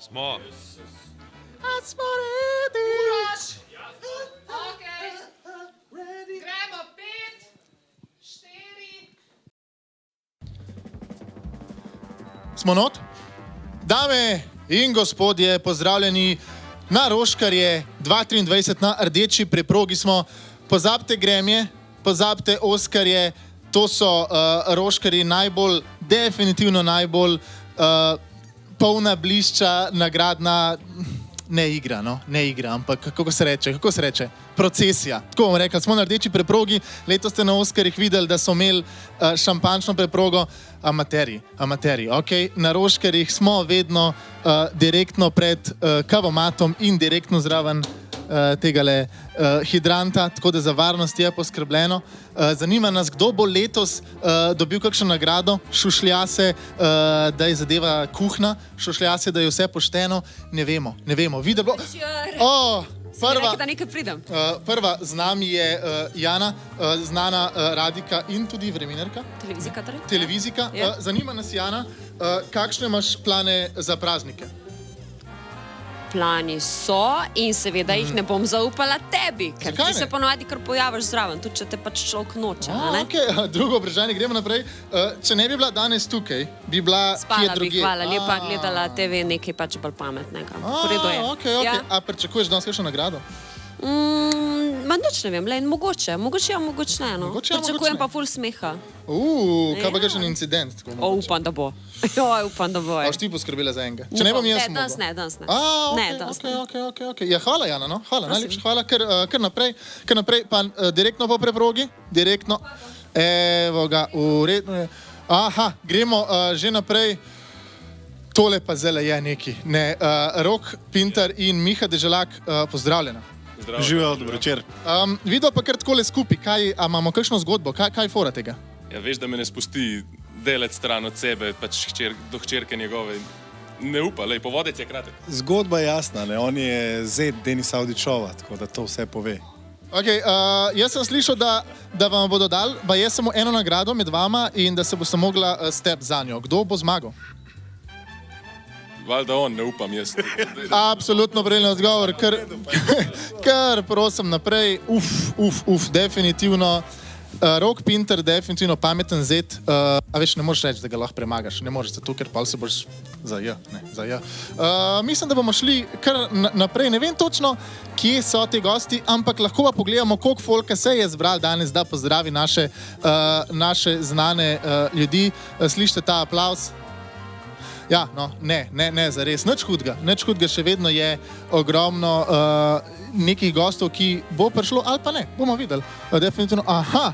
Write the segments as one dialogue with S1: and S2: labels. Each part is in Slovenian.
S1: Smo.
S2: A smo ready.
S3: Okej. Gremo 5, 4.
S2: Smo not? Dame in gospodje, pozdravljeni na Roškarje 2023 na rdeči preprogi smo. Pozabite Gremje, pozabite Oskarje, to so Roškarji najbolj, definitivno najbolj polna blišča, nagradna, ne igra, no, ne igra, ampak kako se reče, procesija. Tako bomo rekli, smo na rdeči preprogi, letos ste na Oskarjih videli, da so imeli šampančno preprogo, amateri, ok. Na Roškarjih smo vedno direktno pred kavomatom in direktno zraven tegale hidranta, tako da za varnost je poskrbljeno. Zanima nas, kdo bo letos dobil kakšno nagrado, šušlja se, da je zadeva kuhna, šušlja se, da je vse pošteno, ne vemo. Videlo. Prva z nami je Jana, znana radijka in tudi vremenarka. Televizijka. Zanima nas, Jana, kakšne imaš plane za praznike?
S4: Plani so in seveda jih ne bom zaupala tebi, ker ti se ponovadi kar pojaviš zraven, tudi če te pač človek noče.
S2: Drugo vprašanje, gremo naprej. Če ne bi bila danes tukaj, bi bila kje drugje?
S4: Spala bi, hvala lepa, gledala TV nekaj pač bolj pametnega.
S2: A pričakuješ danes kakšno nagrado?
S4: Nič ne vem, mogoče ja, mogoče ne. Pričakujem pa ful smeha.
S2: Kaj pa kakšen incident?
S4: Upam, da bo. Upam, da bo.
S2: A boš ti poskrbela za enega? Če ne bom jaz mogla.
S4: Danes ne.
S2: Ok. Ja, hvala, Jana, no. Hvala, najlepša hvala. Kar naprej, pa direktno po preprogi. Direktno. Evo ga, uredno je. Aha, gremo že naprej. Tole pa zelo je neki. Rok Pintar in Miha Deželak, pozdravljena.
S1: Živijo, dobro večer.
S2: Videl pa kar takole skupaj, a imamo kakšno zgodbo, kaj je fora tega?
S1: Ja, veš, da me ne spusti delati stran od sebe, pač do hčerke njegove. Ne upa, povodec je kratek.
S5: Zgodba je jasna, ne? On je zet Denis Avdićova, tako da to vse pove.
S2: Ok, jaz sem slišal, da vam bodo dali, pa je samo eno nagrado med vama in da se boste mogla step za njo. Kdo bo zmagal?
S1: Valjda on, ne upam jaz.
S2: Absolutno pravilno odgovor, kar prosim naprej, definitivno. Rok Pintar, definitivno pameten zet, a veš, ne moreš reči, da ga lahko premagaš, ne moreš zato, ker pa se boš za J. Mislim, da bomo šli kar naprej, ne vem točno, kje so te gosti, ampak lahko pa pogledamo, koliko folka se je zbral danes, da pozdravi naše znane ljudi. Slišite ta aplavz? Ja, no, ne, zares, nič hudega, še vedno je ogromno nekih gostov, ki bo prišlo, ali pa ne, bomo videli, definitivno, aha.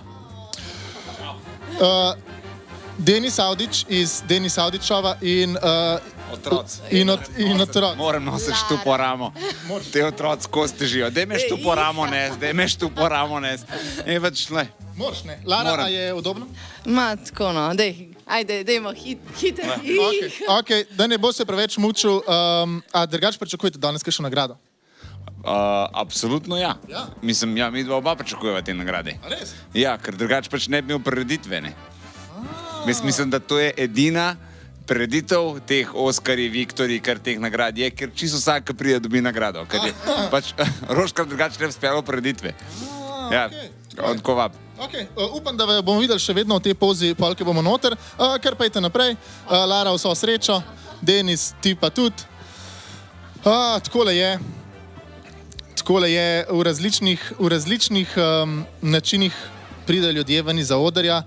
S2: Denis Avdić iz Denis Avdićova in otroc.
S6: Moram nositi štupo ramo, te otroci kosti težijo, daj me štupo ramo nes,
S2: Moraš, ne. Lara, a je udobno?
S7: Tako no, dajmo hitro.
S2: Ok, da ne bo se preveč mučil, a drugače pričakujete danes kakšno nagrado?
S6: Absolutno ja. Mislim, ja, mi dva oba pričakujeva te nagrade.
S2: A res?
S6: Ja, ker drugače pač ne bi imel prireditve, ne. Mislim, da to je edina prireditev teh Oskarji, Viktorji, kar teh nagrad je, ker čisto vsak, ki pride, dobi nagrado, ker je pač Roškar drugače ne bi spelo prireditve. Ja, odko vab.
S2: Ok, upam, da bomo videli še vedno v tej pozi, polke bomo noter, kar pejte naprej. Lara, vso srečo, Denis, ti pa tudi. Takole je, v različnih načinih pride ljudje ven iz zaodrja.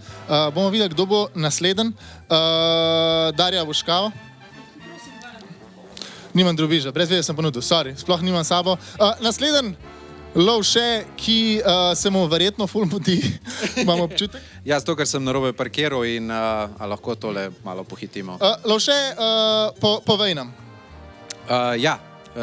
S2: Bomo videli, kdo bo nasleden. Darja Voškava. Nimam drobiža, brez vede sem ponudil, sorry, sploh nimam sabo. Nasleden Lovše, ki se mu verjetno ful mudi, imamo občutek?
S8: Ja, zato, ker sem narobe parkiral in lahko tole malo pohitimo.
S2: Lovše, povej nam.
S8: Ja,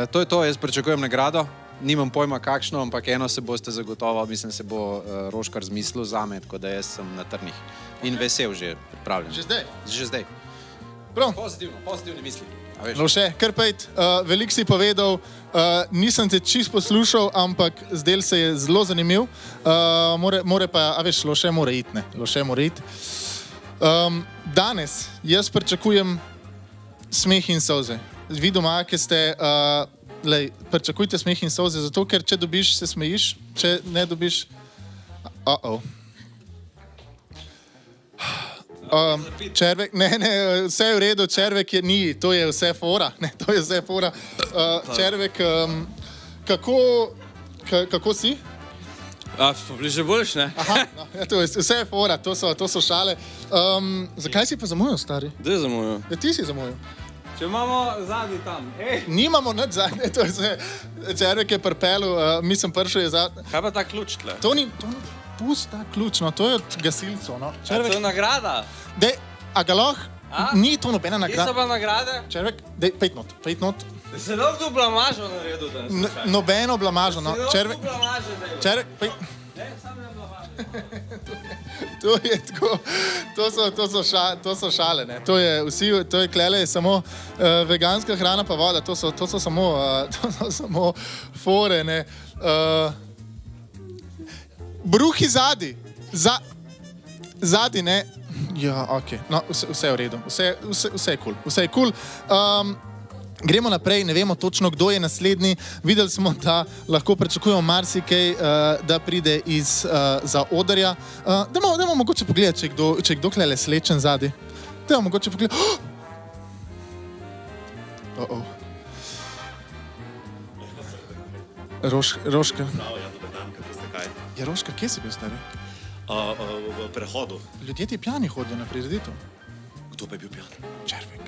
S8: to je to, jaz pričakujem nagrado. Nimam pojma kakšno, ampak eno se boste zagotovo, mislim, se bo Roškar zmislil zame, tako da jaz sem na trnih. In vesel že pripravljen. Že zdaj.
S2: Prav.
S8: Pozitivni misli.
S2: Lovše, kar pejt, veliko si povedal, nisem te čist poslušal, ampak zdel se je zelo zanimiv. More pa, a veš, Lovše mora iti, ne? Lovše mora iti. Danes jaz pričakujem smeh in solze. vi doma, ki ste, pričakujte smeh in solze, zato ker če dobiš, se smejiš, če ne dobiš, Červek, ne, vse je v redu, červek je ni, to je vse fora, ne, to je vse fora. Červek, kako si?
S9: Že boljš, ne?
S2: Aha, no, ja, to je, vse je fora, to so šale. Zakaj si pa zamujal, stari?
S9: Kdo je zamujal?
S2: Ja, ti si zamujal.
S9: Če imamo zadnji tam,
S2: Nimamo nič zadnje, to je vse. Červek je prpelu, mislim, pršel je zadnje.
S9: Kaj pa ta ključ tle?
S2: To ni pusta ključ, no, to je od gasilcev, no.
S9: Červek. To je nagrada?
S2: Dej, a ga lahko? Ni to nobena nagrada.
S9: Kje so pa nagrade?
S2: Červek, dej, 5 not.
S9: Se lahko blamažo naredil danes?
S2: Nobeno blamažo, no. Červek,
S9: Ne, sam ne blamažo.
S2: To je tako, to so šale, ne. To je klele samo veganska hrana pa voda, to so samo fore, ne. Bruhi zadi, ne. Ja, okej, no, vse je v redu, vse je cool. Gremo naprej, ne vemo točno, kdo je naslednji. Videli smo, da lahko pričakujemo marsikaj, da pride za odrja. Dajmo mogoče pogledati, če je kdo klele slečen zadi. Dajmo mogoče pogledati. Roškar. Ja, Roškar, kje si bil, stari?
S10: V prehodu.
S2: Ljudje ti pijani hodijo na prireditev.
S10: Kdo pa je bil pijan?
S2: Červek.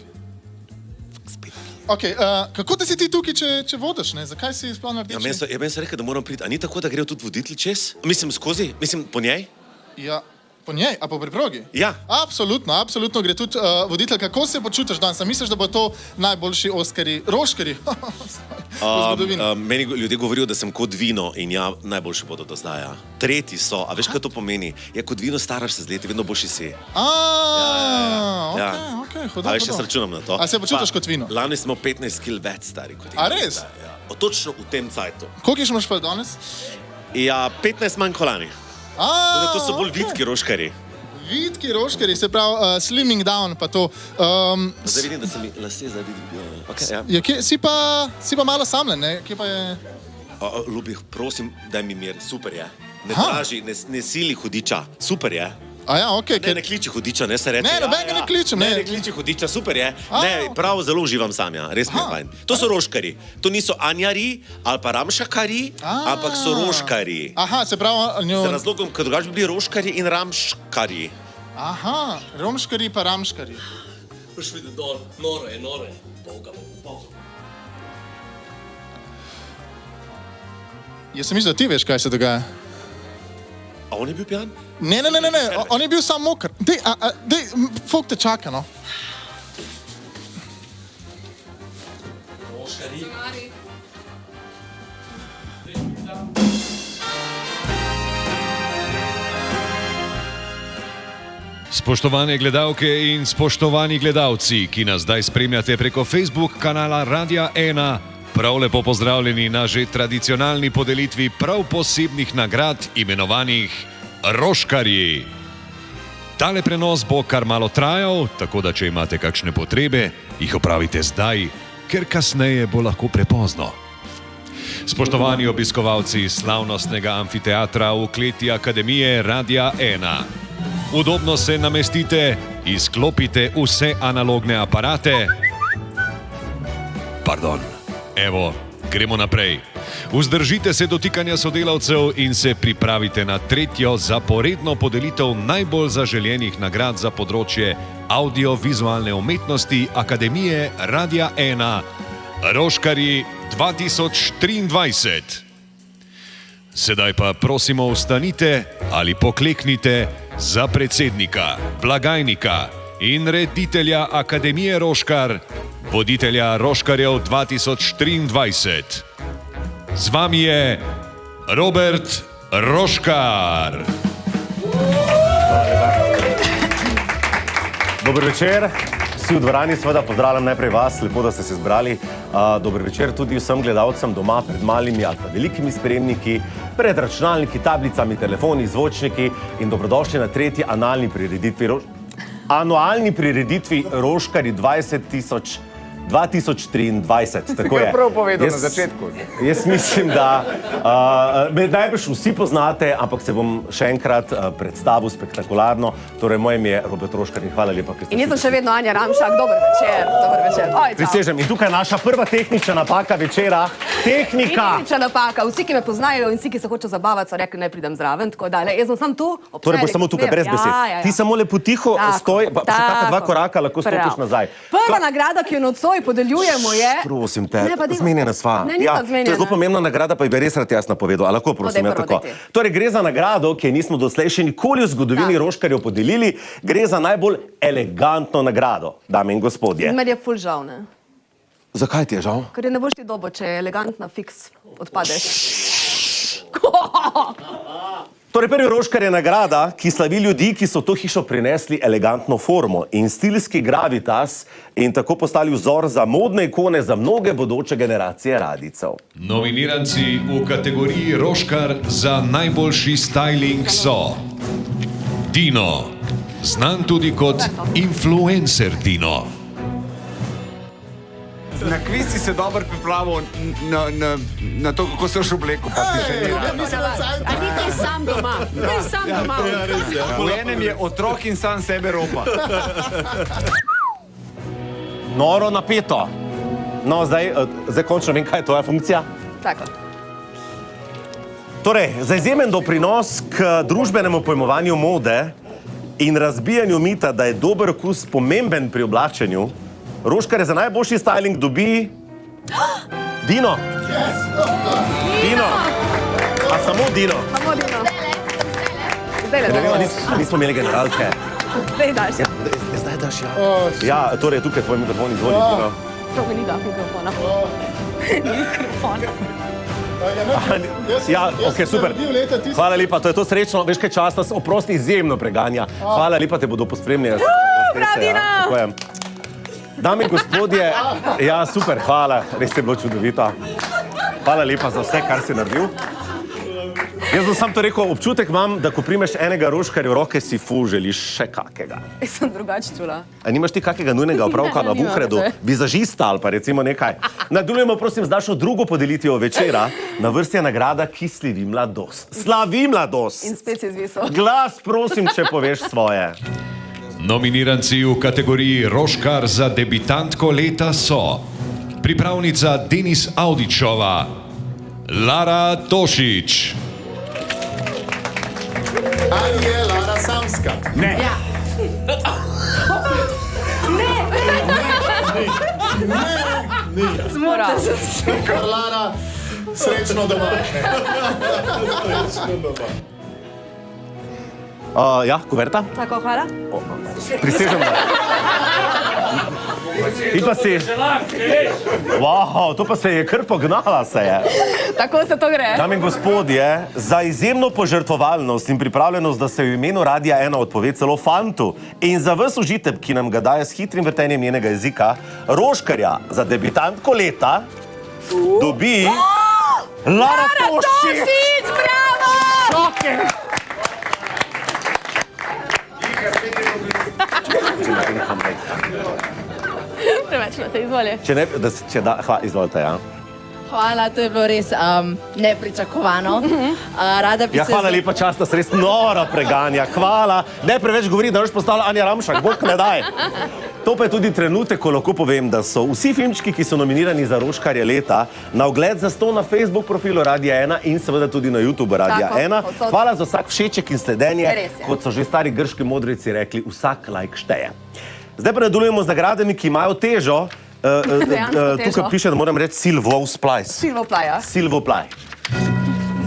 S2: Okay, kako da si ti tukaj, če vodiš, ne? Zakaj si sploh narediš?
S10: Ja, meni se rekel, da moram priti. A ni tako, da grejo tudi voditelj čez? Mislim, skozi? Mislim, po njej?
S2: Ja, po njej? A po preprogi?
S10: Ja.
S2: Absolutno gre tudi voditelj. Kako se počutiš danes? Misliš, da bo to najboljši Oskarji? Roškarji?
S10: Meni ljudje govorijo, da sem kot vino in ja, najboljši bodo do zdaj. Ja. Tretji so, a veš, kaj to pomeni? Ja, kot vino staraš se z leti, vedno boljši si.
S2: Okay,
S10: a veš, jaz računam na to.
S2: A se počutiš kot vino?
S10: Lani smo 15 kil več stari kot
S2: A res?
S10: Ja. Točno v tem cajtu.
S2: Koliko imaš pa danes?
S10: Ja, 15 manj kot lani. To so bolj vitki roškarji.
S2: Vitki roškarji, se pravi slimming down pa to.
S10: Zdaj vidim, da se mi lase zdaj vidim. Okay, ja.
S2: Ja, si pa malo samljen, ne? Kje pa je...
S10: Ljubi, prosim, daj mi mir, super je. Ne traži, ne sili hudiča, super je.
S2: A ja, okej.
S10: Ne kliči hudiča, ne se reče.
S2: Ne, nobenega ne kličem.
S10: Ne kliči hudiča, super je. Ne, prav zelo uživam sam, ja, res mi je fajn. To so roškari. To niso anjari ali pa ramšakari, ampak so roškari.
S2: Aha, se pravi...
S10: Z razlogom, ker drugače bi bili roškari in ramškari.
S2: Aha, romškari pa ramškari.
S10: Boš videl dol, noro je. Boga.
S2: Jaz sem mislil, da ti veš, kaj se dogaja.
S10: A on je bil pijan?
S2: Ne, on je bil sam mokr. Dej, folk te čaka, no.
S11: Spoštovane gledalke in spoštovani gledalci, ki nas zdaj spremljate preko Facebook kanala Radia 1, prav lepo pozdravljeni na že tradicionalni podelitvi prav posebnih nagrad imenovanih Roškarji. Tale prenos bo kar malo trajal, tako da če imate kakšne potrebe, jih opravite zdaj, ker kasneje bo lahko prepozno. Spoštovani obiskovalci slavnostnega amfiteatra v kleti Akademije Radia 1. Udobno se namestite, izklopite vse analogne aparate. Pardon, evo, gremo naprej. Vzdržite se dotikanja sodelavcev in se pripravite na tretjo zaporedno podelitev najbolj zaželenih nagrad za področje audiovizualne umetnosti Akademije Radia 1, Roškarji 2023. Sedaj pa prosimo vstanite ali pokleknite za predsednika, blagajnika in reditelja Akademije Roškar, voditelja Roškarjev 2023. Z vami je Robert Roškar.
S12: Dober večer, vsi v dvorani, seveda pozdravljam najprej vas, lepo, da ste se zbrali. Dober večer tudi vsem gledalcem doma pred malimi ali pa velikimi sprejemniki, pred računalniki, tablicami, telefoni, zvočniki in dobrodošli na tretji anualni prireditvi Roškarji 2023. Tako je.
S6: Prav povedal na začetku.
S12: Jaz mislim, da me najbrž vsi poznate, ampak se bom še enkrat predstavil spektakularno. Torej, moje ime je Robert Roškar in hvala lepa, ker ste
S7: In jaz sem še vedno Anja Ramšak, dober večer. Dober večer. Oj, čau.
S12: prisežem. In tukaj je naša prva tehnična napaka večera. Tehnika!
S7: Tehnična napaka. Vsi, ki me poznajo in vsi, ki se hočejo zabavati, so rekli, naj pridem zraven. Tako da, jaz sem samo tu.
S12: Torej boš samo tukaj, brez besed. Ti samo lepo tiho stoj, pa še kakšna 2 koraka lahko stopiš nazaj.
S7: Prva nagrada, ki jo nocoj podeljujemo, je...
S12: Prosim te,
S7: Ne, pa dajmo
S12: zmenjena sva.
S7: Ne, nisem
S12: To
S7: zmenjena.
S12: je zelo pomembna nagrada, pa bi res rad jaz napovedal. A lahko prosim,
S7: daj
S12: ja,
S7: prvo,
S12: tako.
S7: daj ti.
S12: Torej, gre za nagrado, ki je nismo doslej še nikoli v zgodovini Roškarjev podelili. Gre za najbolj elegantno nagrado, dame in gospodje.
S7: Meni je ful žal, ne?
S12: Zakaj ti je žal?
S7: Ker je ne boš ti dobo, če je elegantna, fiks odpadeš.
S12: Torej, prvi Roškar je nagrada, ki slavi ljudi, ki so v to hišo prinesli elegantno formo in stilski gravitas in tako postali vzor za modne ikone za mnoge bodoče generacije radijcev.
S11: Nominiranci v kategoriji Roškar za najboljši styling so Dino, znan tudi kot influencer Dino.
S6: Na kviz si se dobro pripravil na to, kako se boš oblekel.
S4: A ni kaj sam doma? Kaj sam doma?
S6: V enem je otrok in sam sebe ropa.
S12: Noro napeto. No, zdaj končno vem, kaj je tvoja funkcija.
S7: Tako.
S12: Torej, za izjemen doprinos k družbenemu pojmovanju mode in razbijanju mita, da je dober okus pomemben pri oblačenju, Roškar je za najboljši styling dobi... Dino. Dino. A samo Dino.
S7: Samo Dino. Zdajle
S12: Ne vem,
S7: daš.
S12: nismo imeli generalke.
S7: Zdaj daš.
S12: Zdaj daš, ja. Ja, torej tukaj tvoj mikrofon, izvoli, Dino.
S7: To mi ni da mikrofona. Mikrofon.
S12: Ja, ok, super. Hvala lepa, to je to srečno. Veš kaj, čas nas oprosti izjemno preganja. Hvala lepa, te bodo pospremljali.
S7: Prav, Dino!
S12: Dame in gospodje, ja, super, hvala, res je bilo čudovito. Hvala lepa za vse, kar si naredil. Jaz bom sam to rekel, občutek imam, da ko primeš enega Roškarja v roke, si želiš še kakega.
S7: Jaz sem drugače čula.
S12: A nimaš ti kakega nujnega opravka na
S7: Nimam
S12: Vuhredu?
S7: že.
S12: Vizažista ali pa recimo nekaj. Nadaljujemo, prosim, z našo drugo podelitvijo večera. Na vrsti je nagrada, ki slavi mladost. Slavi mladost!
S7: In spet si izvisel.
S12: Glas, prosim, če poveš svoje.
S11: Nominiranci v kategoriji Roškar za debitantko leta so pripravnica Denis Audičova, Lara Tošič,
S2: Ali je Lara samska?
S6: Ne.
S7: Ja.
S2: Ni.
S7: Zmora.
S2: Kar Lara, srečno doma. Srečno doma.
S12: Ja, kuverta?
S7: Tako, hvala.
S12: Prisežem, da. Ti pa si... Wow, to pa se je kar pognala, se je.
S7: Tako se to gre.
S12: Dame in gospodje, za izjemno požrtvovalnost in pripravljenost, da se v imenu Radia 1 odpove celo fantu in za ves užitek, ki nam ga daje s hitrim vrtenjem njenega jezika, Roškarja za debitantko leta dobi Lara Tošič!
S7: Tošič, bravo! Preveč na se izvoli.
S12: Izvolite, ja.
S13: Hvala, to je bilo res nepričakovano. Rada bi
S12: Ja,
S13: se...
S12: hvala lepa, čas nas res nora preganja. Hvala. Ne preveč govori, da boš postala Anja Ramšak. Bog ne daj. To pa je tudi trenutek, ko lahko povem, da so vsi filmčki, ki so nominirani za Roškarje leta, na ogled zastonj na Facebook profilu Radia 1 in seveda tudi na YouTube Radia
S7: Tako,
S12: 1.
S7: povsod.
S12: Hvala za vsak všeček in sledenje.
S7: Res je.
S12: Kot so že stari grški modrici rekli, vsak like šteje. Zdaj pa nadaljujemo z nagradami, ki imajo težo.
S7: Dejansko težo.
S12: Tukaj piše, da moram reči Silvo Splice.
S7: Silvo plaja.
S12: Silvo Plaj.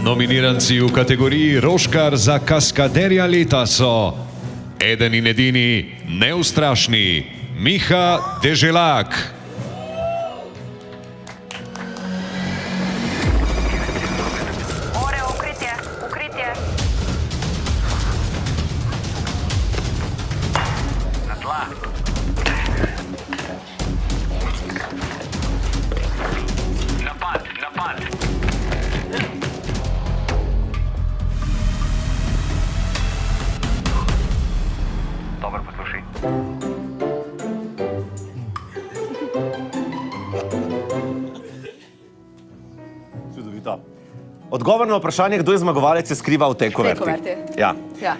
S11: nominiranci v kategoriji Roškar za kaskaderja leta so eden in edini neustrašni Miha Deželak.
S12: Odgovor na vprašanje, kdo je zmagovalec, se skriva v tej kuverti. Ja.
S7: Ja.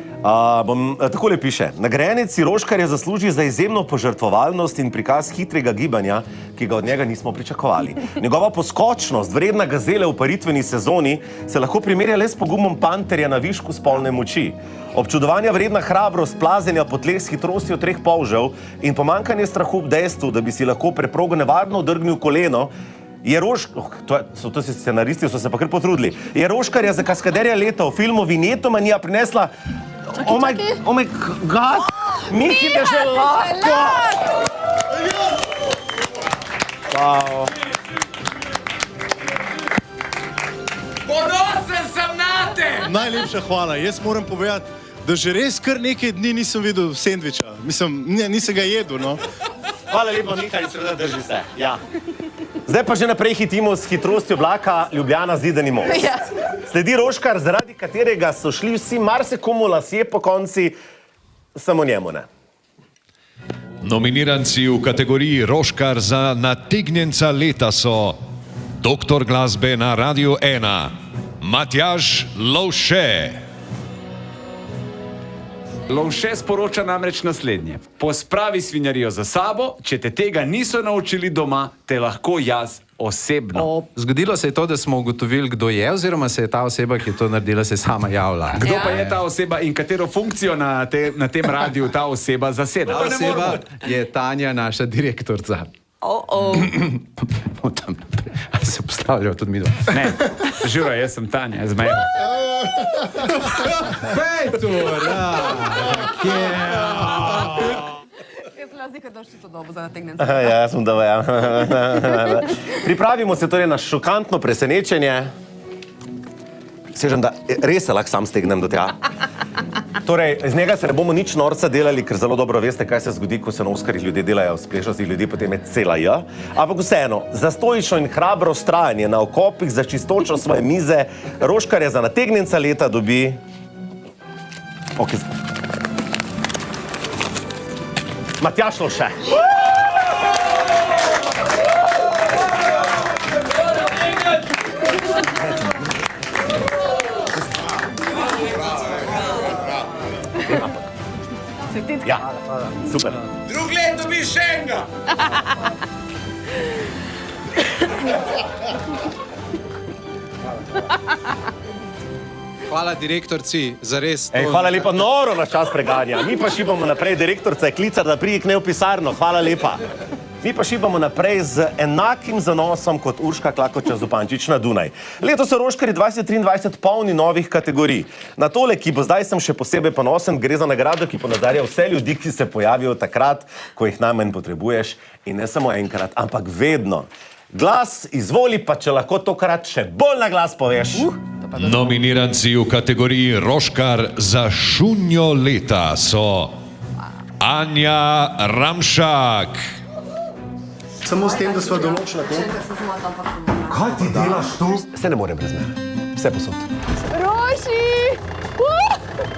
S12: Takole piše. Nagrajenec Roškar je zasluži za izjemno požrtvovalnost in prikaz hitrega gibanja, ki ga od njega nismo pričakovali. Njegova poskočnost, vredna gazele v paritveni sezoni, se lahko primerja le s pogumom panterja na višku spolne moči. Občudovanja vredna hrabrost plazenja po tleh s hitrostjo 3 polžev in pomankanje strahu ob dejstvu, da bi si lahko preprogo nevarno odrgnil koleno, je to si scenaristi, so se pa kar potrudili. Je Roškarja za kaskaderja leta v filmu Vinjetomanija prinesla Oh my God! Miki Deželak! Wow.
S6: Ponosen sem nate!
S5: Najlepša hvala. Jaz moram povedati, da že res kar nekaj dni nisem videl sendviča. Mislim, nisem ga jedel, no.
S12: Hvala lepa, Mihaj, seveda drži se. Ja. Zdaj pa že naprej hitimo s hitrostjo vlaka Ljubljana Zidani most.
S7: Ja.
S12: Sledi Roškar, zaradi katerega so šli vsi marsikomu lasje po konci, samo njemu ne.
S11: Nominiranci v kategoriji Roškar za nategnjenca leta so doktor glasbe na Radiu 1, Matjaž Lovše.
S6: Lovše sporoča namreč naslednje. Pospravi svinjarijo za sabo, če te tega niso naučili doma, te lahko jaz osebno.
S8: Zgodilo se je to, da smo ugotovili, kdo je, oziroma se je ta oseba, ki je to naredila, se sama javila.
S6: Kdo pa je ta oseba in katero funkcijo na tem radiju ta oseba zaseda?
S8: Ta oseba je Tanja, naša direktorica. A se postavljajo tudi mi dva?
S6: Ne, Žuro, jaz sem Tanja, zmej.
S8: Pejtur,
S7: Jaz sem razlika, da to dobo za nategnjenca.
S12: Ja, sem da ja. Pripravimo se torej na šokantno presenečenje. Sežem, da res se lahko sam stegnem do tega. Torej, z njega se ne bomo nič norca delali, ker zelo dobro veste, kaj se zgodi, ko se na Oskarjih ljudje delajo, splešnosti ljudi, potem je cela J. Ampak vseeno, za stoično in hrabro vztrajanje na okopih za čistočo svoje mize, Roškarja za nategnjenca leta dobi... Matjaž Lovše. Ja, super.
S6: Drug let dobiš še enega!
S8: Hvala direktorci, zares.
S12: Hvala lepa, noro nas čas preganja. Mi pa šibamo naprej, direktorica je klicar, da prije k ne v pisarno. Hvala lepa. Mi pa šibamo naprej z enakim zanosom kot Urška Klakočar Zupančič na Dunaj. Letos so Roškarji 2023 polni novih kategorij. Na tole, ki bo zdaj sem še posebej ponosen, gre za nagrado, ki ponazarja vse ljudi, ki se pojavijo takrat, ko jih najmanj potrebuješ in ne samo enkrat, ampak vedno. Glas izvoli, pa če lahko tokrat še bolj na glas poveš.
S11: Nominiranci v kategoriji Roškar za šunjo leta so Anja Ramšak.
S5: Samo s tem, da sva določila to.
S12: Kaj ti delaš tu? Se ne morem brez mene. Vse posod.
S13: Roši!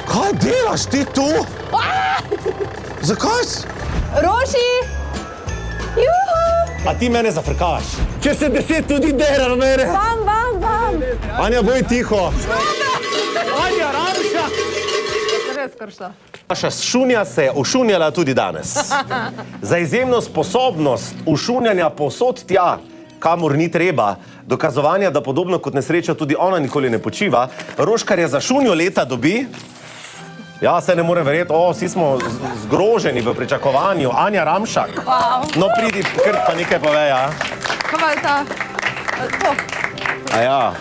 S12: Kaj delaš ti tu? Zakaj?
S13: Roši! Juhu!
S12: A ti mene zafrkavaš? Če se 10 tudi dera na mene.
S13: Vam!
S12: Anja, boj tiho. Anja Ramšak!
S7: Res kršta.
S12: Naša šunja se je ušunjala tudi danes. Za izjemno sposobnost ušunjanja povsod tja, kamor ni treba, dokazovanja, da podobno kot nesreča tudi ona nikoli ne počiva, Roškarja za šunjo leta dobi... Ja, se ne morem verjeti, vsi smo zgroženi v pričakovanju. Anja Ramšak. No, pridi, kar pa nekaj pove, ja.
S7: Kaj je ta? To.
S12: A ja.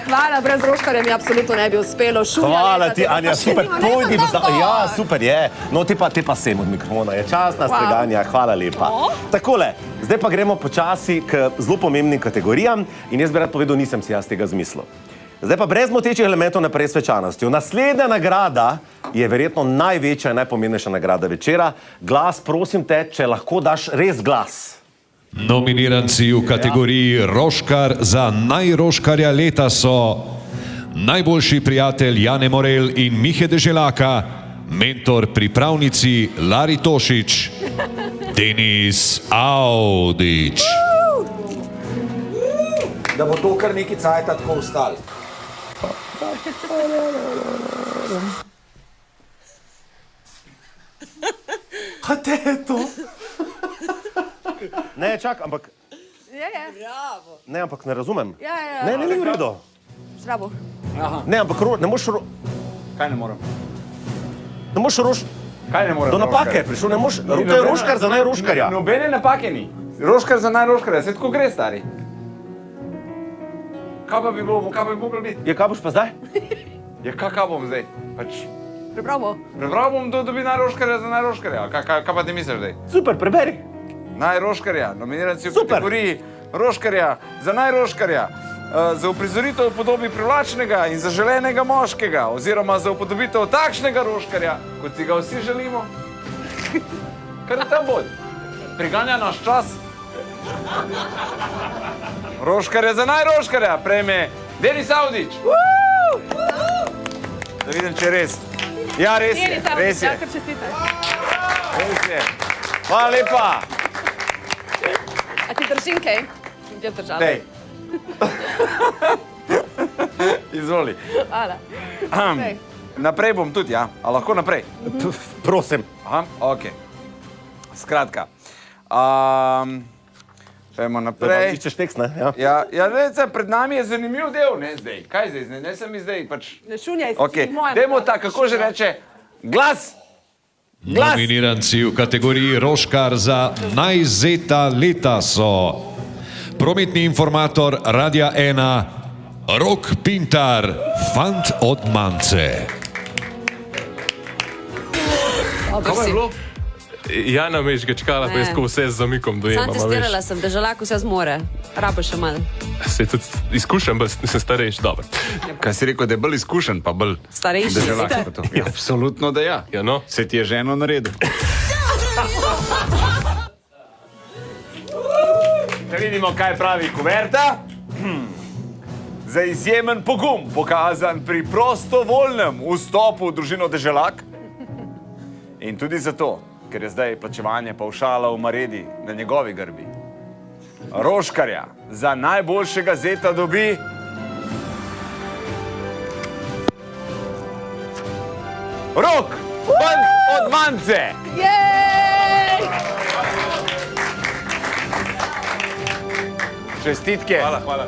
S7: Hvala, brez Roškarja mi absolutno ne bi uspelo.
S12: Hvala ti, Anja, super. Pojdi v zdaj. Ja, super je. No, te pa sem od mikrofona. Je čas nas preganja. Hvala lepa. Takole, zdaj pa gremo počasi k zelo pomembnim kategorijam in jaz bi rad povedal, nisem si jaz tega zmislil. Zdaj pa brez motečih elementov naprej s svečanostjo. Naslednja nagrada je verjetno največja in najpomembnejša nagrada večera. Glas, prosim te, če lahko daš res glas.
S11: Nominiranci v kategoriji Roškar za najroškarja leta so najboljši prijatelj Jane Morel in Mihe Deželaka, mentor pripravnici Lari Tošič, Denis Audič.
S14: Da bo to kar neki cajt tako ostalo.
S12: Kaj te je to? Ne, čak, ampak...
S7: Je. Bravo.
S12: Ne, ampak ne razumem.
S7: Ja.
S12: Ne, ni v redu.
S7: Zdravo.
S12: Ne, ampak ne moš...
S6: Kaj ne morem?
S12: Ne moš roš...
S6: Kaj ne morem?
S12: Do napake je prišel, ne moš... To je roškar za najroškarja.
S6: Nobene napake ni. Roškar za najroškarja, se tako gre, stari. Kaj pa bi moglo biti?
S12: Ja, kaj boš pa zdaj?
S6: Ja, kaj bom zdaj? Pač...
S7: Prebral
S6: bom, da dobi najroškarja za najroškarja. Kaj pa ti misliš zdaj?
S12: Super, preberi.
S6: Najroškarja, nominiranci v kategoriji roškarja za najroškarja. Za uprizoritev v podobi privlačnega in zaželenega moškega, oziroma za upodobitev takšnega roškarja, kot si ga vsi želimo. Kar je tam bod? Priganja naš čas. Roškarja za najroškarja prejme Denis Audič. Da vidim, če je res. Ja, res je. Res je. Res je. Hvala lepa.
S7: A ti držim kaj? Ja, držala.
S6: Dej. Izvoli.
S7: Hvala.
S6: Naprej bom tudi, ja. A lahko naprej?
S12: Prosim.
S6: Aha, ok. Skratka. Pojmo naprej.
S12: Iščeš tekst, ne?
S6: Ja, pred nami je zanimiv del, ne zdaj. Kaj zdaj? Ne sem zdaj, pač...
S7: Ne šunjaj se,
S6: Ok, dajmo tako, kako že reče, glas! Glas!
S11: Nominiranci v kategoriji Roškar za najzeta leta so prometni informator Radia 1, Rok Pintar, fant od Mance.
S1: Kaj je bilo? Jana me je čakala, pa jaz ko vse z zamikom dojemam.
S4: Sam testirala sem, držalak vse zmore. Rabo še malo.
S1: Se tudi izkušam, pa sem starejši, dobro.
S6: Kaj si rekel, da je bolj izkušen, pa bolj...
S4: Starejši
S6: deželak
S4: ste.
S6: pa to? Ja, absolutno, da ja.
S1: Ja, no.
S6: Se ti je ženo naredil. Da vidimo, kaj pravi kuverta. Za izjemen pogum, pokazan pri prostovoljnem vstopu v družino Deželak. In tudi zato, ker je zdaj plačevanje pavšala v Maredi na njegovi grbi. Roškarja za najboljšega zeta dobi... Rok! Fant od Mance!
S7: Jej!
S6: Čestitke.
S1: Hvala.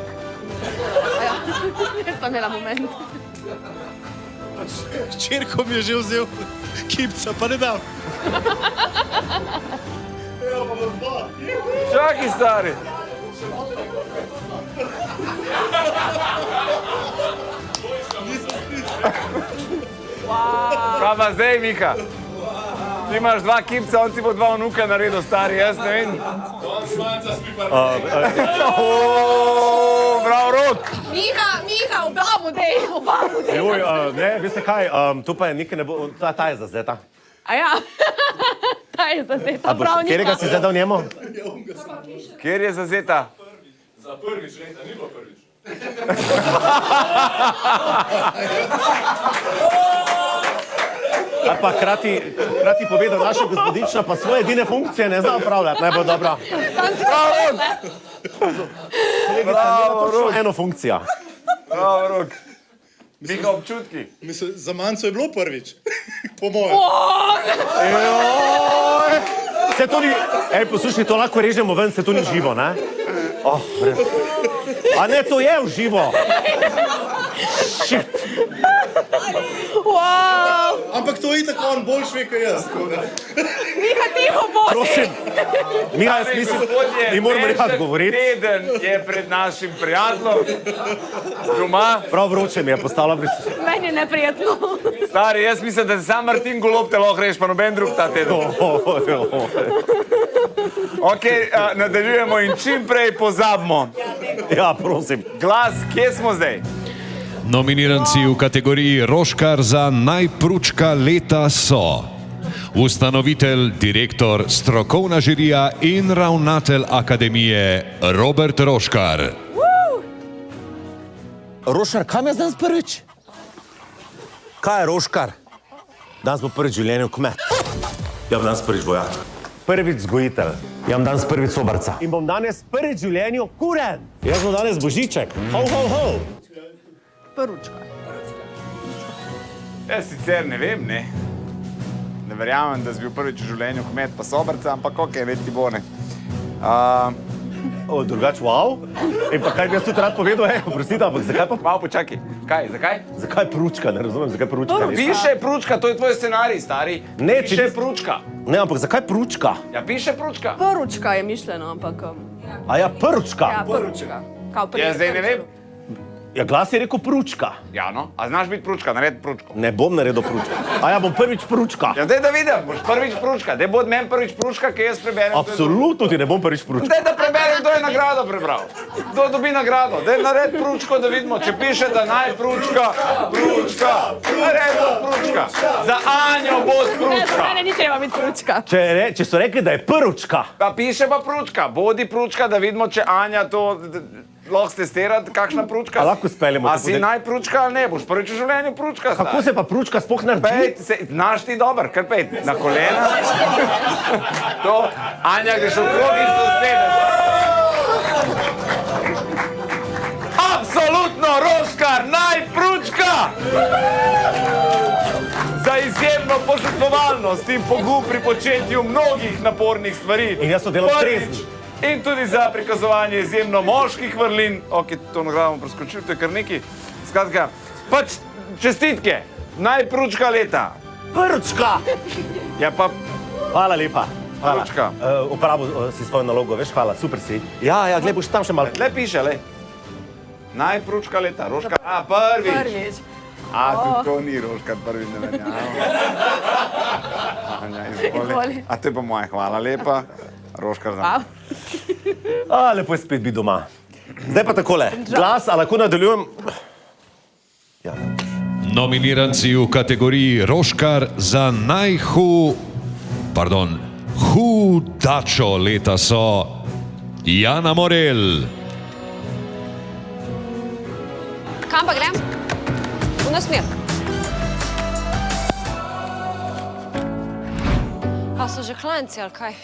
S7: Jaz pa imela moment.
S5: Hčerko mi je že vzel kipca, pa ne dam.
S6: Čakaj, stari. Kaj pa zdaj, Mika? Ti imaš 2 kipca, on ti bo 2 vnuka naredil, stari, jaz ne vem. Bravo, Rok!
S7: Miha, obamo dej.
S12: Joj, ne, veste kaj, tu pa je nekaj ne bo, ta je za zeta.
S7: A ja, ta je za zeta, prav Nika.
S12: Kjerega si zdaj dal njemu?
S6: Kjer je za zeta?
S1: Za prvič leta, ni bilo prvič.
S12: Ali pa krati povedal, naša gospodična pa svoje edine funkcije ne zna upravljati, naj bo dobro.
S6: Bravo, Rok!
S12: Eno funkcijo.
S6: Bravo, Rok! Miha, občutki.
S5: Mislim, za Manco je bilo prvič, po mojem.
S12: Se to ni, poslušaj, to lahko režemo ven, se to ni živo, ne? A ne, to je v živo. Shit.
S7: Wow.
S5: Ampak to je tako, on boljš ve, kot jaz.
S7: Miha, tiho bodi.
S12: Prosim. Miha, jaz mislim, mi moramo nekaj govoriti.
S6: Teden je pred našim prijateljem doma.
S12: Prav vroče mi je postalo.
S7: Meni je neprijetno.
S6: Stari, jaz mislim, da se sam Martin Golob te lahko reš, pa noben drug ta teden. Ok, nadaljujemo in čim prej pozabimo.
S12: Ja, prosim.
S6: Glas, kje smo zdaj?
S11: Nominiranci v kategoriji Roškar za najpručka leta so ustanovitelj, direktor, strokovna žirija in ravnatelj akademije Robert Roškar.
S12: Roškar, kam je danes prvič? Kaj je Roškar? Danes bo prvič življenje v kmet. Ja, danes prvič vojak. prvič vzgojitelj. Jaz bom danes prvič sobrca. In bom danes prvič v življenju kuren. Jaz bom danes božiček. Ho, ho, ho.
S7: Prvička.
S6: Jaz sicer ne vem, ne. Ne verjamem, da si bil prvič v življenju kmet pa sobrca, ampak okej, več ti bo ne.
S12: Drugač, wow. In pa kaj bi jaz tudi rad povedal, oprostite, ampak zakaj pa...
S6: Malo počakaj. Kaj, zakaj?
S12: Zakaj pručka, ne razumem, zakaj pručka.
S6: Piše pručka, to je tvoj scenarij, stari.
S12: Ne,
S6: piše pručka.
S12: Ne, ampak zakaj pručka?
S6: Ja, piše pručka.
S7: Prvička je mišljeno, ampak...
S12: A ja, pručka?
S7: Ja, prvička.
S6: Ja, zdaj ne vem.
S12: Ja, glas je rekel pručka.
S6: Ja, no. A znaš biti pručka, naredi pručko.
S12: Ne bom naredil pručka. A ja, bom prvič pručka.
S6: Ja, daj da vidim, boš prvič pručka. Daj bo od meni prvič pručka, ki jaz preberem.
S12: Absolutno ti ne bom prvič pručka.
S6: Daj da preberem, kdo je nagrado prebral. Kdo dobi nagrado. Daj naredi pručko, da vidimo, če piše, da naj pručka, pručka, naredi pručka. Za Anjo bo pručka.
S7: Ne, ni treba biti pručka.
S12: Če so rekli, da je pručka.
S6: Pa piše pa pručka. Bodi pručka, da vidimo, če Anja to... Lahko stestirati, kakšna pručka.
S12: A lahko speljemo.
S6: A si naj pručka ali ne? Boš prvič v življenju pručka.
S12: Kako se pa pručka sploh naredi?
S6: Znaš ti dober, kar pej, na kolena. To, Anja, greš v krog in se usedeš. Absolutno, Roškar, naj pručka! Za izjemno požrtvovalnost in pogum pri početju mnogih napornih stvari.
S12: In jaz so delal strezni.
S6: In tudi za prikazovanje izjemno moških vrlin. Ok, to nagrado bom preskočil, to je kar nekaj. Skratka, pač čestitke, naj pručka leta.
S12: Pručka!
S6: Ja pa...
S12: Hvala lepa. Hvala.
S6: Pručka.
S12: Uporabil si svojo nalogo, veš, hvala, super si. Ja, gled, boš tam še malo.
S6: Le piše, le. Naj pručka leta, Roškar, prvič.
S7: Prvič.
S6: Tudi to ni Roškar, prvi ne verjamem. Anja, izvoli. A to je pa moja, hvala lepa. Roškar za me.
S12: Lepo je spet biti doma. Zdaj pa takole, glas, a lahko nadaljujem? Ja.
S11: Nominiranci v kategoriji Roškar za hudačo leta so Jana Morel.
S4: Kam pa grem? V nasmer. Pa so že klanci ali kaj?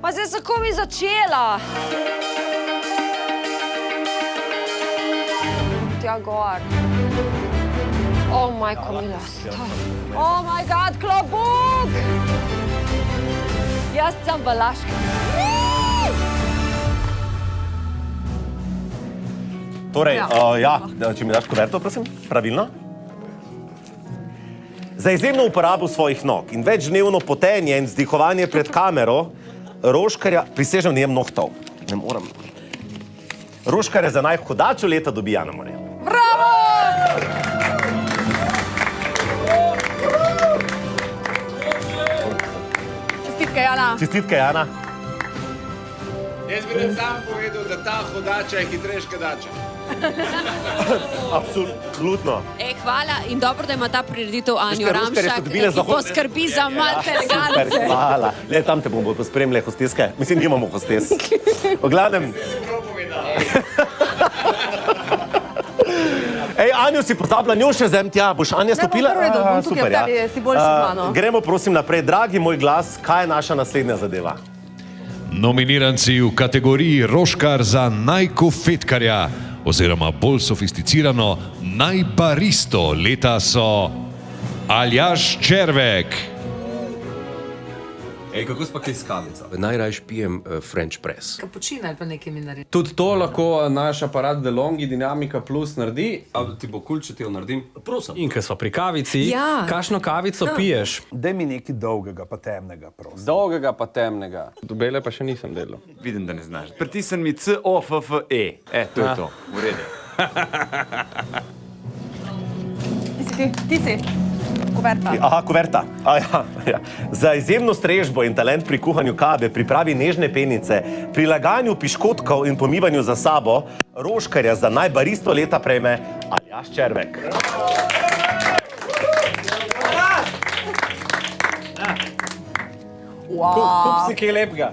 S4: Pa zdaj so komi začela. Tja gor. Oh, majko mila, stoj. Oh my god, klobuk! Jaz sem Balaška.
S12: Torej, če mi daš kuverto, prosim, pravilno. Za izjemno uporabo svojih nog in večdnevno potenje in vzdihovanje pred kamero Roškarja, prisežem, ne jem nohtov. Ne morem. Roškarja za najhudačo leta dobi Jana Morel.
S7: Bravo! Čestitke, Jana.
S12: Čestitke, Jana.
S6: Jaz bi rad sam povedal, da ta hudača je hitrejška dača.
S12: Absolutno.
S4: Hvala in dobro, da ima ta prireditev Anjo Ramšak, ki
S12: Zahod...
S4: poskrbi za malce elegance.
S12: Hvala. Le, tam te bomo pospremljali hosteske. Mislim, nimamo hostes. V glavnem... Anjo si pozabila, njo še zem tja. Boš Anja stopila?
S7: Ne, bom tukaj, tebi si boljši z mano.
S12: Gremo prosim naprej. Dragi moj glas, kaj je naša naslednja zadeva?
S11: Nominiranci v kategoriji Roškar za najkofetkarja oziroma bolj sofisticirano najbaristo leta so Aljaž Červek.
S15: Kako si pa kaj s kavico? Najrajš pijem French press.
S16: Kapučino ali pa nekaj mi naredi.
S9: Tudi to lahko naš aparat DeLonghi Dinamika Plus naredi.
S15: A ti bo kul, če ti jo naredim? Prosim.
S9: In ker smo pri kavici, kakšno kavico piješ?
S14: Daj mi nekaj dolgega pa temnega, prosim.
S9: Dolgega pa temnega. Do bele pa še nisem delal.
S6: Vidim, da ne znaš. Pritisni mi C-O-F-F-E. To je to. V redu.
S7: Ti si. Kuverta.
S12: Aha, kuverta. Za izjemno strežbo in talent pri kuhanju kave, pripravi nežne penice, prilaganju piškotkov in pomivanju za sabo, Roškarja za najbaristo leta prejme Aljaž Červek.
S9: Kup si kaj lepega.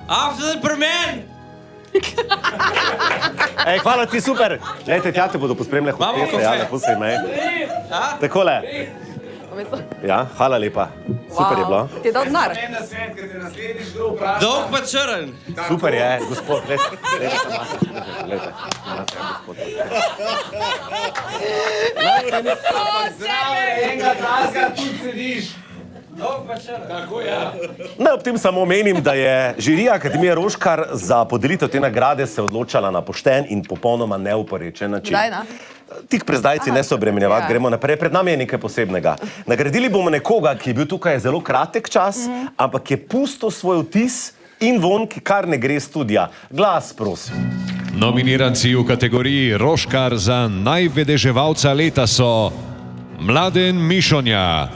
S16: After pri meni!
S12: Hvala ti, super. Lejte, tja te bodo pospremljali hostese, lepo se imej. Takole. Ja, hvala lepa. Super je bilo.
S7: Ti je dal denar.
S16: Dolg pa črn.
S12: Super je, gospod. Glejte.
S16: Enega taska tudi sediš. Dolg pa črn. Tako ja.
S12: Naj ob tem samo omenim, da je žirija Akademije Roškar za podelitev te nagrade se odločala na pošten in popolnoma neoporečen način.
S7: Kdaj, na?
S12: Tik pred zdajci ne se obremenjevati, gremo naprej. Pred nami je nekaj posebnega. Nagradili bomo nekoga, ki je bil tukaj zelo kratek čas, ampak je pustil svoj vtis in vonj, ki kar ne gre iz studia. Glas, prosim.
S11: Nominiranci v kategoriji Roškar za najvedeževalca leta so Mladen Mišonja,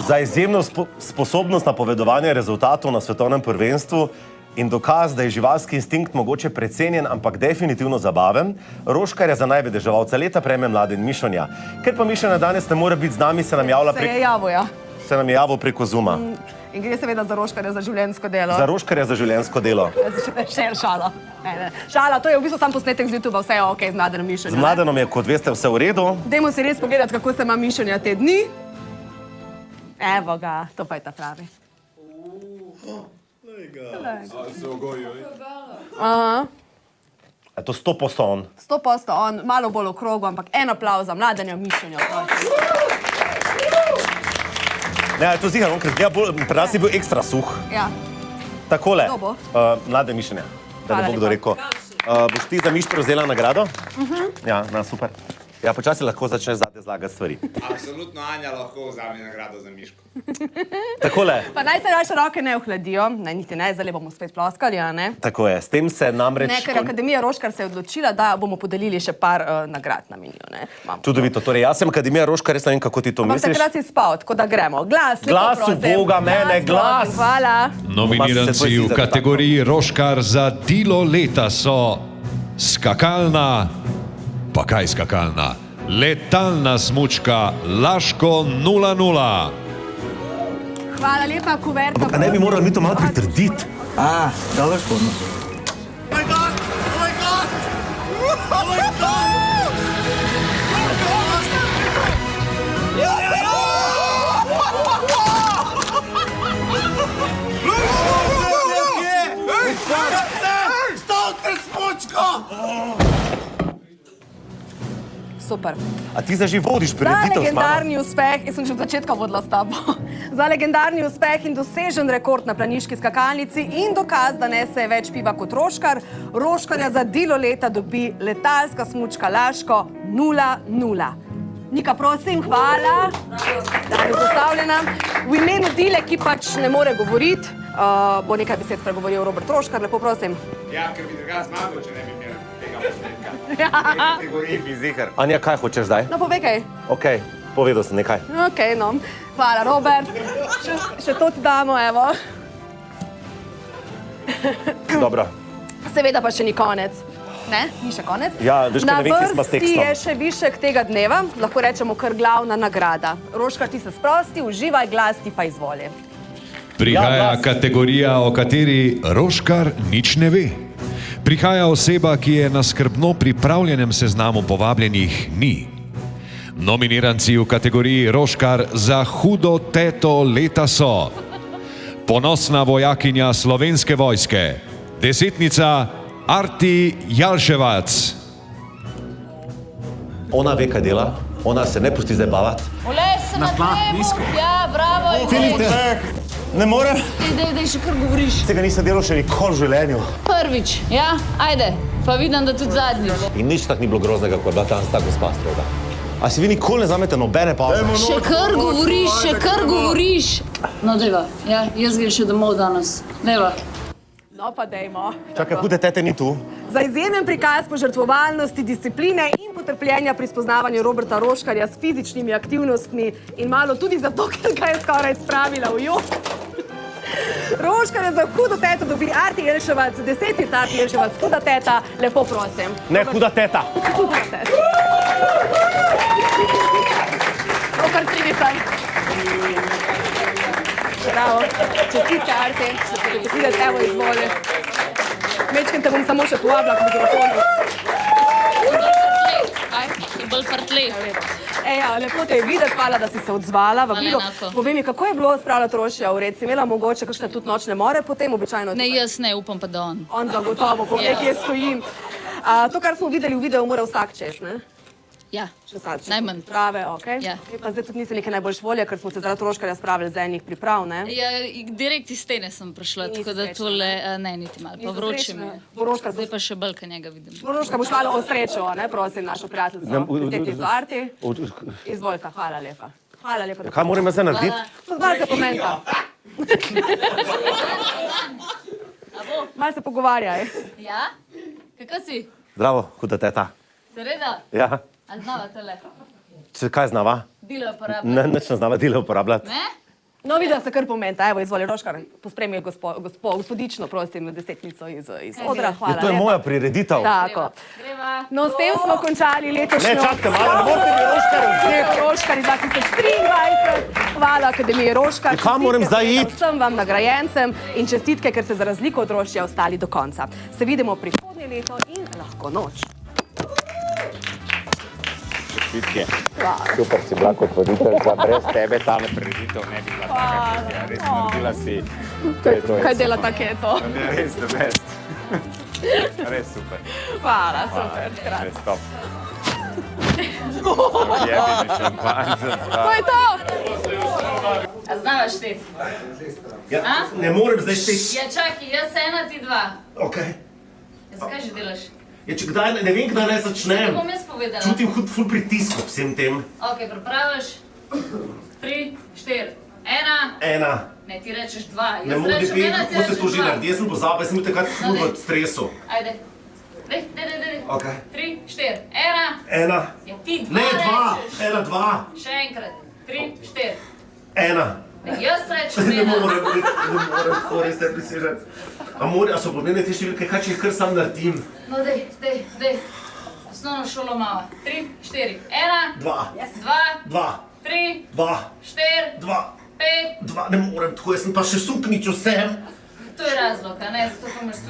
S12: Za izjemno sposobnost napovedovanja rezultatov na svetovnem prvenstvu in dokaz, da je živalski instinkt mogoče precenjen, ampak definitivno zabaven, Roškarja za najvedeževalca leta prejme Mladen Mišonja. Ker pa Mišonja danes ne more biti z nami, se nam je javil preko Zooma.
S7: In gre seveda za Roškarja za življenjsko delo.
S12: Za Roškarja za življenjsko delo.
S7: Šala. Šala, to je v bistvu sam posnetek z YouTubea, vse je ok z Mladenom Mišonjem.
S12: Z Mladenom je, kot veste, vse v redu.
S7: Dajmo si res pogledati, kako se ima Mišonja te dni. Evo ga, to pa je ta pravi.
S12: Je to 100% on?
S7: 100% on, malo bolj v krogu, ampak en aplauz za Mladenja Mišonja.
S12: Ne, to zihar, ker pri nas je bil ekstra suh.
S7: Ja.
S12: Takole,
S7: Kdo bo?
S12: Mladen Mišonja, da ne
S7: Hvala
S12: bo kdo
S7: lepa.
S12: rekel. Boš ti za Miš prevzela nagrado? Ja, super. Ja, počasi lahko začneš zate zlagati stvari.
S6: Absolutno Anja lahko vzame nagrado za Miško.
S12: Takole.
S7: Pa naj se naše roke ne ohladijo, naj niti ne, zdaj bomo spet ploskali, a ne?
S12: Tako je, s tem se namreč...
S7: Ne, ker Akademija Roškar se je odločila, da bomo podelili še par nagrad na menijo, ne?
S12: Čudovito, torej jaz sem Akademija Roškar, res ne vem, kako ti to
S7: Ampak
S12: misliš.
S7: takrat si spal, tako da gremo. Glas, lepo
S12: Glas v
S7: prosim.
S12: Boga, mene, glas!
S7: Hvala.
S11: Nominiranci v kategoriji Roškar za dilo leta so skakalna, pa kaj skakalna, letalna smučka Laško 0-0.
S7: Hvala lepa, kuverta.
S12: A ne bi morali mi to malo pritrditi?
S5: Da lahko.
S3: Stavite smučko!
S7: Super.
S12: A ti zdaj že vodiš
S7: Za
S12: prireditev s mano?
S7: legendarni uspeh, jaz sem že od začetka vodila s tabo, za legendarni uspeh in dosežen rekord na planiški skakalnici in dokaz, da nese več piva kot Roškar, Roškarja za dilo leta dobi letalska smučka Laško 0-0. Nika, prosim, hvala. Da je zastavljena. V imenu Dile, ki pač ne more govoriti, bo nekaj besed spregovoril Robert Roškar, lepo prosim.
S6: Ja, ker bi drugače zmagal, če ne bi imel tega posnetka.
S12: Anja, kaj hočeš zdaj?
S7: No, povej kaj.
S12: Ok, povedal sem nekaj.
S7: Ok, no. Hvala, Robert. Še to ti damo, evo.
S12: Dobro.
S7: Seveda pa še ni konec. Ne? Ni še konec?
S12: Ja, veš, kaj ne vem, kje smo s
S7: Na vrsti
S12: tekstom.
S7: je še višek tega dneva, lahko rečemo kar glavna nagrada. Roškar, ti se sprosti, uživaj, glas ti pa izvoli.
S11: Prihaja kategorija, o kateri Roškar nič ne ve. Prihaja oseba, ki je na skrbno pripravljenem seznamu povabljenih ni. Nominiranci v kategoriji Roškar za hudo teto leta so ponosna vojakinja Slovenske vojske, desetnica Arti Jalševac.
S12: Ona ve, kaj dela, ona se ne pusti zabavati.
S17: Ulej se na tlebu, ja, bravo.
S12: Ne more.
S17: Dej, še kar govoriš.
S12: Tega nisem delal še nikoli v življenju.
S17: Prvič, ja, ajde, pa vidim, da tudi zadnjič.
S12: In nič tak ni bilo groznega, ko je bila tam ta gospa stroga. A si vi nikoli ne zamete nobene pauze?
S17: Še kar govoriš. No, dejva, ja, jaz grem še domov danes. Dejva.
S7: No pa dejmo.
S12: Čakaj, hude tete ni tu.
S7: Za izjemen prikaz požrtvovalnosti, discipline in potrpljenja pri spoznavanju Roberta Roškarja s fizičnimi aktivnostmi in malo tudi zato, ker ga je skoraj spravila v jok. Roškarja za hudo teto dobi Arti Jelševac, 10. Arti Jelševac, huda teta, lepo prosim.
S12: Ne, huda teta.
S7: Huda teta. Kar primitam. Bravo, čestitke Arti, čestitke, evo izvoli. Mečkem te bom samo še povabila k mikrofonu.
S17: Si bolj prtlej.
S7: Lepo te je videti, hvala, da si se odzvala.
S17: enako.
S7: Povej mi, kako je bilo spravljati Rošija v red? Si imela mogoče kakšne tudi nočne more potem običajno?
S17: Ne, jaz ne, upam pa, da on.
S7: On zagotovo, povej, kje stojim. To, kar smo videli v videu, mora vsak čez, ne?
S17: Ja,
S7: najmanj. Prave, okej.
S17: Ja.
S7: Pa zdaj tudi nisi neke najboljš volje, ker smo se zaradi Roškarja spravili z enih priprav, ne?
S17: Ja, direkt iz stene sem prišla, tako da tole, ne, niti malo, pa vroče mi je. Zdaj pa še bolj, kaj njega vidim.
S7: Roška, boš malo o srečo, ne, prosim, našo prijateljico. Desetnico Arti. Izvolite, hvala lepa. Hvala lepa.
S12: Kaj moram zdaj narediti?
S7: Malo se pomenta. Malo se pogovarjaj.
S17: Ja? Kako si?
S12: Zdravo, huda teta.
S17: Sreda?
S12: Ja.
S17: A znava tole?
S12: Kaj znava?
S17: Dilo je uporabljati.
S12: Nič ne znava dile uporabljati.
S17: Ne?
S7: No, vidim, da se kar pomenta. Evo, izvoli, Roškar, pospremi gospodično, prosim, desetnico iz odra. Hvala.
S12: To je moja prireditev.
S7: Tako. No, s tem smo končali letošnjo...
S12: Ne, čakajte malo, ne morete mi Roškar vzeti.
S7: Roškar 2023. Hvala Akademiji Roškar.
S12: Kam moram zdaj iti?
S7: Vsem vam nagrajencem in čestitke, ker ste za razliko od Rošija ostali do konca. Se vidimo prihodnje leto in lahko noč.
S6: Čestitke. Super si bila kot voditeljca, brez tebe ta prireditev ne bi bila taka, kot je. Res naredila si.
S7: Kaj dela taketo?
S6: Res, the best. Res super.
S7: Hvala, super.
S6: Res top. Jebi mi šampanjce.
S7: To je to!
S17: A znava šteti?
S12: Ne morem zdaj šteti.
S17: Ja, čakaj, jaz ena, ti dva.
S12: Okej.
S17: Zakaj že delaš?
S12: Ne vem, kdaj naj začnem.
S17: Kaj bom jaz povedala?
S12: Čutim ful pritisk ob vsem tem.
S17: Ok, pripraviš? 3, 4, 1.
S12: Ena.
S17: Ne, ti rečeš 2.
S12: Ne morem ti vedeti, kako se to že naredi. Jaz sem pozabil, jaz sem bil takrat ful v stresu.
S17: Ajde. Dej.
S12: Ok.
S17: 3, 4, 1.
S12: Ena.
S17: Ja, ti 2
S12: Ne, dva.
S17: rečeš.
S12: Ena, dva.
S17: Še enkrat. 3, 4.
S12: Ena.
S17: Ne, jaz rečem
S12: Ne
S17: 1.
S12: morem, tako res te prisežem. A so pomembne te številke, kaj če jih kar sam naredim?
S17: No, dej. Osnovno šolo mava. 3, 4, 1.
S12: Dva.
S17: 2. 3.
S12: 2.
S17: 4.
S12: 2.
S17: 5.
S12: 2. Ne morem, tako jaz sem pa še sukničo sem.
S17: To je razlog, a ne? Zato, ko imaš